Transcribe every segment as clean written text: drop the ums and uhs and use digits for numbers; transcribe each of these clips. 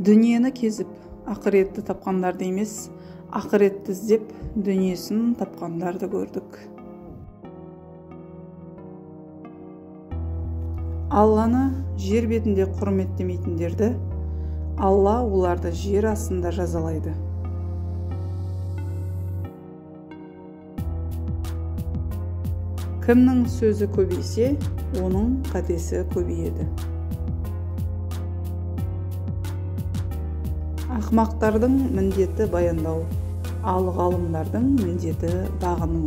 Дүниені кезіп, ақыретті тапқандарды емес, ақыретті іздеп, дүниесін тапқандарды көрдік. Алланы жер бетінде құрметтемейтіндерді, Алла оларды жер астында жазалайды. Кімнің сөзі көбейсе, оның қатесі көбейеді. Ақмақтардың міндеті баяндау, ал ғалымдардың міндеті бағыну.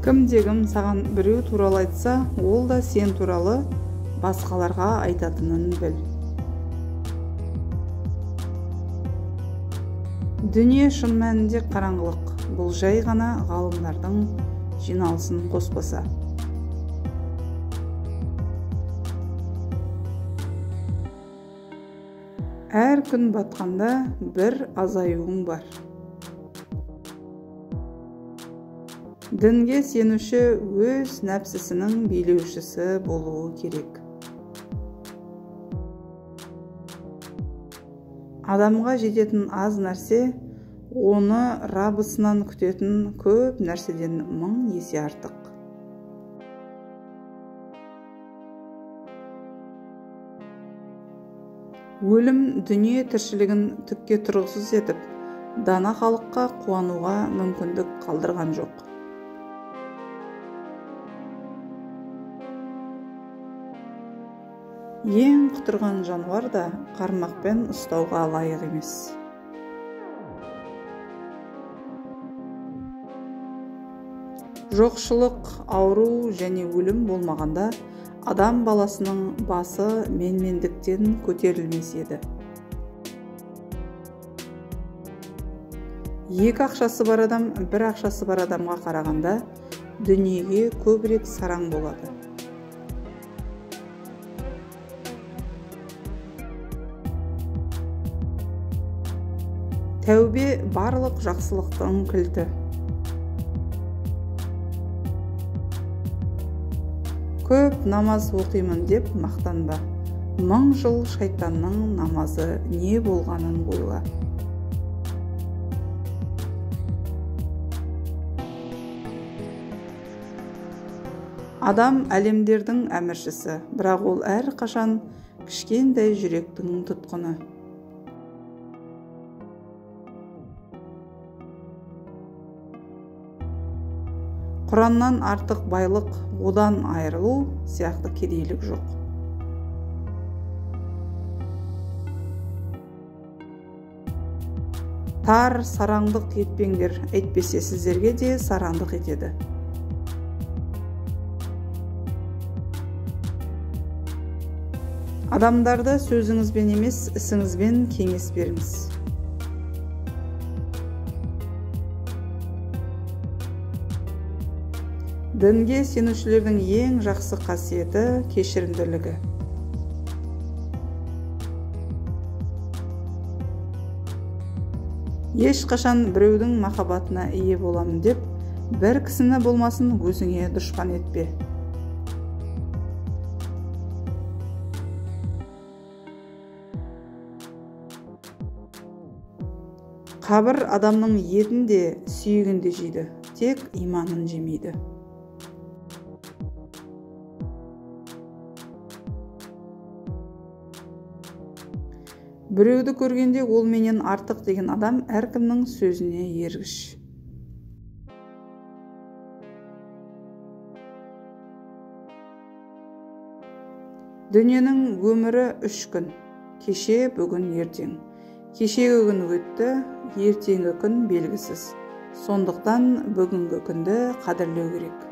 Кімде-кім саған біреу туралы айтса, ол да сен туралы басқаларға айтатынын біл. Дүние шын мәнінде қараңғылық, бұл жай ғана ғалымдардың жиналысын қоспаса. Әр күн батқанда бір азаюың бар. Дінге сенуші өз нәпсісінің билеушісі болуы керек. Адамға жететін аз нәрсе, оны Раббысынан күтетін көп нәрседен 1000 есе артық. Өлім дүние тіршілігін түкке тұрғысыз етіп, дана халыққа қуануға мүмкіндік қалдырған жоқ. Ең құтырған жануар да қармақпен ұстауға лайық емес. Жоқшылық, ауру және өлім болмағанда, адам баласының басы менмендіктен көтерілмес еді. Екі ақшасы бар адам, бір ақшасы бар адамға қарағанда, дүниеге көбірек сараң болады. Тәубе барлық жақсылықтың кілті. Көп намаз оқимын деп мақтанба. 1000 жыл шайтанның намазы не болғанын ойла. Адам әлемдердің әміршісі, бірақ ол әр қашан кішкентай жүректің тұтқыны. Құраннан артық байлық, одан айырылу сияқты кедейлік жоқ. Тар сараңдық етпеңдер, әйтпесе сіздерге де сараңдық етеді. Адамдарды сөзіңізбен емес, ісіңізбен кеңес беріңіз. Дінге сенушілердің ең жақсы қасиеті кешірімділігі. Ешқашан біреудің махаббатына ие боламын деп, бір кісіні болмасын өзіңе дұшпан етпе. Қабір адамның етін де, сүйегін де жейді, тек иманын жемейді. Біреуді көргенде ол менен артық деген адам әркімнің сөзіне ергіш. Дүниенің өмірі 3 күн, кеше, бүгін, ертең. Кешегі күн өтті, ертеңгі күн белгісіз. Сондықтан бүгінгі күнді қадірлеу керек.